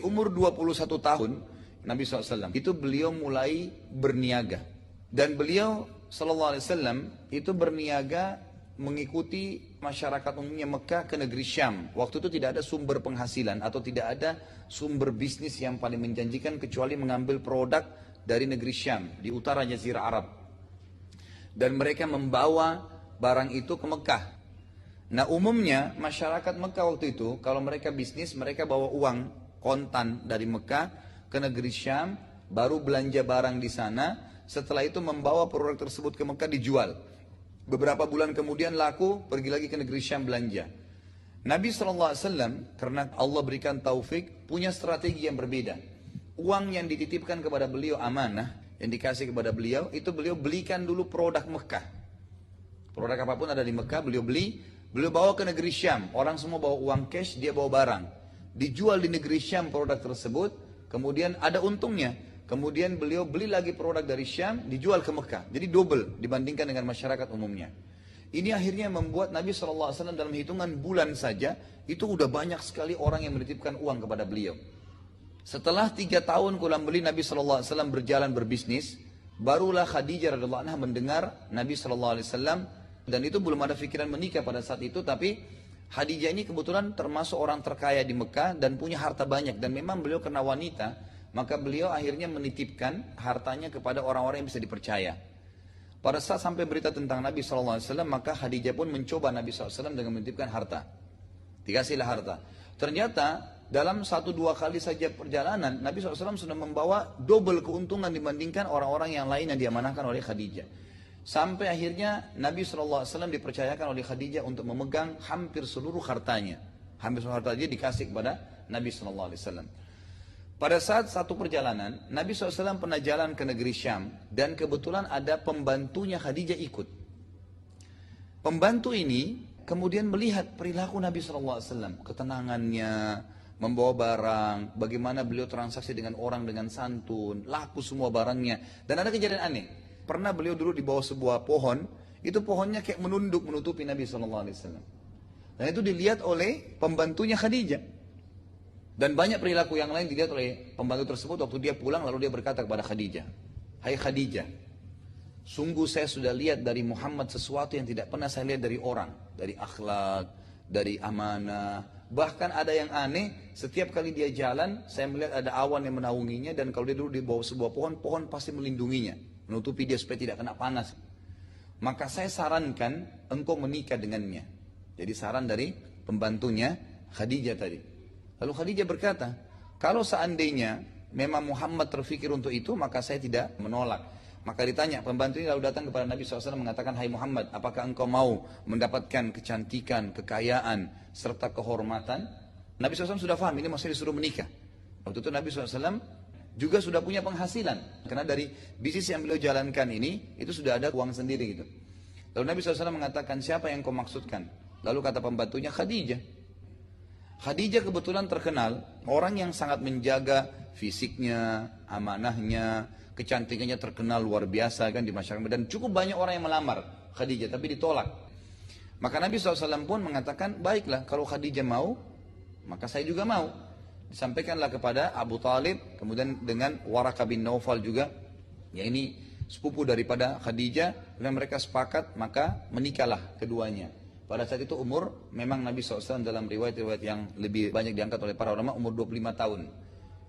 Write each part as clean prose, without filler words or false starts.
Umur 21 tahun Nabi SAW itu beliau mulai berniaga. Dan beliau SAW itu berniaga mengikuti masyarakat umumnya Mekah ke negeri Syam. Waktu itu tidak ada sumber penghasilan atau tidak ada sumber bisnis yang paling menjanjikan kecuali mengambil produk dari negeri Syam di utara Jazirah Arab. Dan mereka membawa barang itu ke Mekah. Nah umumnya masyarakat Mekah waktu itu kalau mereka bisnis mereka bawa uang kontan dari Mekah ke negeri Syam, baru belanja barang di sana, setelah itu membawa produk tersebut ke Mekah dijual. Beberapa bulan kemudian laku, pergi lagi ke negeri Syam belanja. Nabi SAW karena Allah berikan taufik punya strategi yang berbeda. Uang yang dititipkan kepada beliau amanah, yang dikasih kepada beliau, itu beliau belikan dulu produk Mekah. Produk apapun ada di Mekah beliau beli, beliau bawa ke negeri Syam. Orang semua bawa uang cash, dia bawa barang. Dijual di negeri Syam produk tersebut, kemudian ada untungnya. Kemudian beliau beli lagi produk dari Syam, dijual ke Mekah. Jadi double dibandingkan dengan masyarakat umumnya. Ini akhirnya membuat Nabi SAW dalam hitungan bulan saja, itu udah banyak sekali orang yang menitipkan uang kepada beliau. Setelah 3 tahun kurang lebih Nabi SAW berjalan berbisnis, barulah Khadijah radhiyallahu anha mendengar Nabi SAW, dan itu belum ada pikiran menikah pada saat itu, tapi Khadijah ini kebetulan termasuk orang terkaya di Mekah dan punya harta banyak, dan memang beliau karena wanita, maka beliau akhirnya menitipkan hartanya kepada orang-orang yang bisa dipercaya. Pada saat sampai berita tentang Nabi SAW, maka Khadijah pun mencoba Nabi SAW dengan menitipkan harta. Dikasihlah harta. Ternyata dalam 1-2 kali saja perjalanan, Nabi SAW sudah membawa double keuntungan dibandingkan orang-orang yang lain yang diamanahkan oleh Khadijah. Sampai akhirnya Nabi SAW dipercayakan oleh Khadijah untuk memegang hampir seluruh hartanya. Hampir seluruh hartanya dikasih kepada Nabi SAW. Pada saat satu perjalanan, Nabi SAW pernah jalan ke negeri Syam, dan kebetulan ada pembantunya Khadijah ikut. Pembantu ini kemudian melihat perilaku Nabi SAW, ketenangannya, membawa barang, bagaimana beliau transaksi dengan orang dengan santun, laku semua barangnya. Dan ada kejadian aneh. Pernah beliau dulu di bawah sebuah pohon, itu pohonnya kayak menunduk menutupi Nabi SAW. Dan itu dilihat oleh pembantunya Khadijah. Dan banyak perilaku yang lain dilihat oleh pembantu tersebut waktu dia pulang, lalu dia berkata kepada Khadijah, "Hai Khadijah, sungguh saya sudah lihat dari Muhammad sesuatu yang tidak pernah saya lihat dari orang, dari akhlak, dari amanah. Bahkan ada yang aneh, setiap kali dia jalan, saya melihat ada awan yang menaunginya, dan kalau dia dulu di bawah sebuah pohon, pohon pasti melindunginya, menutupi dia supaya tidak kena panas. Maka saya sarankan engkau menikah dengannya." Jadi saran dari pembantunya Khadijah tadi. Lalu Khadijah berkata, "Kalau seandainya memang Muhammad terfikir untuk itu, maka saya tidak menolak." Maka ditanya, pembantu ini lalu datang kepada Nabi SAW mengatakan, "Hai Muhammad, apakah engkau mau mendapatkan kecantikan, kekayaan, serta kehormatan?" Nabi SAW sudah paham, ini maksudnya disuruh menikah. Waktu itu Nabi SAW juga sudah punya penghasilan. Karena dari bisnis yang beliau jalankan ini, itu sudah ada uang sendiri gitu. Lalu Nabi SAW mengatakan, "Siapa yang kau maksudkan?" Lalu kata pembantunya, "Khadijah." Khadijah kebetulan terkenal orang yang sangat menjaga fisiknya, amanahnya, kecantikannya terkenal luar biasa kan di masyarakat, dan cukup banyak orang yang melamar Khadijah tapi ditolak. Maka Nabi SAW pun mengatakan, "Baiklah, kalau Khadijah mau, maka saya juga mau." Disampaikanlah kepada Abu Talib, kemudian dengan Waraqah bin Naufal juga, ya ini sepupu daripada Khadijah, dan mereka sepakat, maka menikahlah keduanya. Pada saat itu umur, memang Nabi SAW dalam riwayat-riwayat yang lebih banyak diangkat oleh para ulama, umur 25 tahun.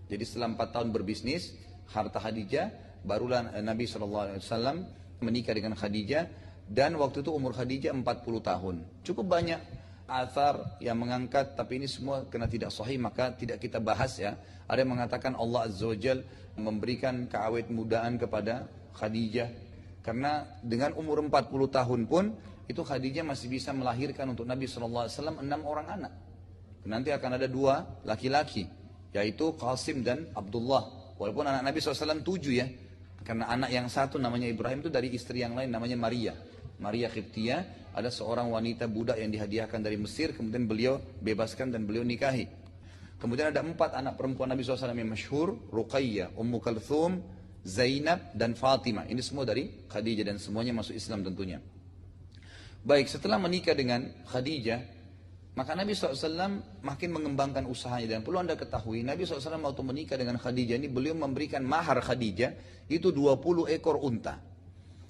Jadi setelah 4 tahun berbisnis, harta Khadijah, barulah Nabi SAW menikah dengan Khadijah, dan waktu itu umur Khadijah 40 tahun. Cukup banyak athar yang mengangkat, tapi ini semua karena tidak sahih, maka tidak kita bahas ya. Ada yang mengatakan Allah Azza wa Jal memberikan keawet mudaan kepada Khadijah, karena dengan umur 40 tahun pun, itu Khadijah masih bisa melahirkan untuk Nabi SAW 6 orang anak. Nanti akan ada 2 laki-laki, yaitu Qasim dan Abdullah. Walaupun anak Nabi SAW 7 ya, karena anak yang satu namanya Ibrahim itu dari istri yang lain namanya Maria. Maria Qibtiyah, ada seorang wanita budak yang dihadiahkan dari Mesir, kemudian beliau bebaskan dan beliau nikahi. Kemudian ada 4 anak perempuan Nabi SAW yang masyhur, Ruqayyah, Ummu Kalthum, Zainab, dan Fatimah. Ini semua dari Khadijah dan semuanya masuk Islam tentunya. Baik, setelah menikah dengan Khadijah, Maka Nabi SAW makin mengembangkan usahanya. Dan perlu anda ketahui, Nabi SAW waktu menikah dengan Khadijah ini, beliau memberikan mahar Khadijah itu 20 ekor unta.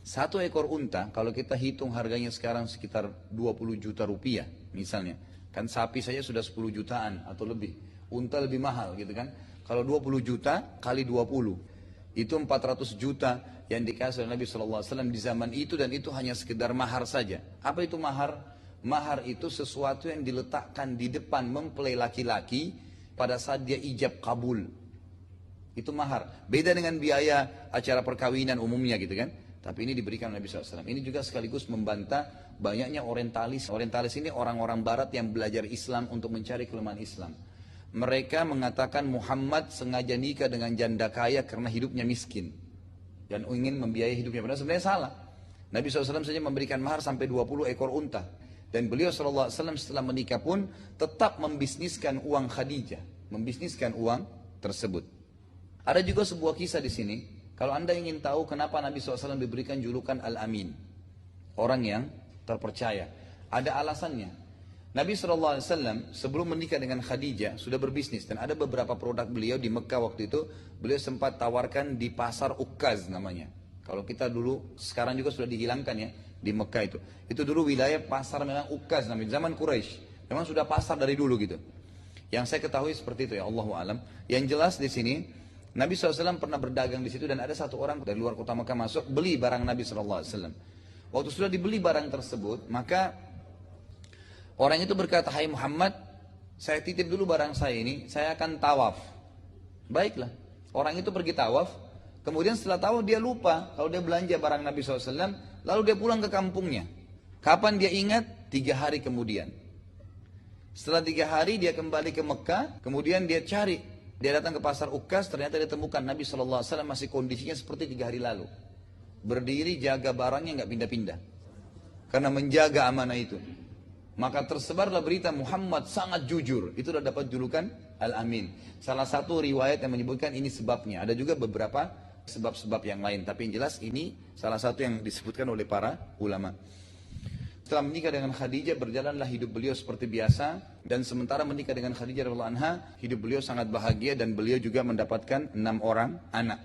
Satu ekor unta, kalau kita hitung harganya sekarang sekitar 20 juta rupiah misalnya. Kan sapi saja sudah 10 jutaan atau lebih. Unta lebih mahal gitu kan. Kalau 20 juta kali 20, itu 400 juta yang dikasih oleh Nabi SAW di zaman itu. Dan itu hanya sekedar mahar saja. Apa itu mahar? Mahar itu sesuatu yang diletakkan di depan mempelai laki-laki pada saat dia ijab kabul. Itu mahar. Beda dengan biaya acara perkawinan umumnya gitu kan. Tapi ini diberikan Nabi SAW. Ini juga sekaligus membantah banyaknya orientalis. Orientalis ini orang-orang barat yang belajar Islam untuk mencari kelemahan Islam. Mereka mengatakan Muhammad sengaja nikah dengan janda kaya karena hidupnya miskin. Dan ingin membiayai hidupnya. Padahal sebenarnya salah. Nabi SAW saja memberikan mahar sampai 20 ekor unta. Dan beliau SAW setelah menikah pun tetap membisniskan uang Khadijah. Membisniskan uang tersebut. Ada juga sebuah kisah di sini. Kalau anda ingin tahu kenapa Nabi SAW diberikan julukan Al-Amin. Orang yang terpercaya. Ada alasannya. Nabi SAW sebelum menikah dengan Khadijah sudah berbisnis. Dan ada beberapa produk beliau di Mekah waktu itu. Beliau sempat tawarkan di pasar Ukkaz namanya. Kalau kita dulu, sekarang juga sudah dihilangkan ya. Di Mekah itu. Itu dulu wilayah pasar memang Ukkaz namanya. Zaman Quraisy. Memang sudah pasar dari dulu gitu. Yang saya ketahui seperti itu ya, Allahu alam. Yang jelas di sini Nabi SAW pernah berdagang di situ dan ada satu orang dari luar kota Mekah masuk beli barang Nabi SAW. Waktu sudah dibeli barang tersebut, maka orang itu berkata, "Hai Muhammad, saya titip dulu barang saya ini, saya akan tawaf." Baiklah, orang itu pergi tawaf. Kemudian setelah tawaf dia lupa kalau dia belanja barang Nabi SAW, lalu dia pulang ke kampungnya. Kapan dia ingat? 3 hari kemudian. Setelah 3 hari dia kembali ke Mekah, kemudian dia cari. Dia datang ke pasar Ukkaz, ternyata dia temukan Nabi SAW masih kondisinya seperti 3 hari lalu. Berdiri jaga barangnya nggak pindah-pindah. Karena menjaga amanah itu. Maka tersebarlah berita Muhammad sangat jujur. Itu sudah dapat julukan Al-Amin. Salah satu riwayat yang menyebutkan ini sebabnya. Ada juga beberapa sebab-sebab yang lain. Tapi yang jelas ini salah satu yang disebutkan oleh para ulama. Setelah menikah dengan Khadijah, berjalanlah hidup beliau seperti biasa. Dan sementara menikah dengan Khadijah radhiyallahu anha, hidup beliau sangat bahagia dan beliau juga mendapatkan 6 orang anak.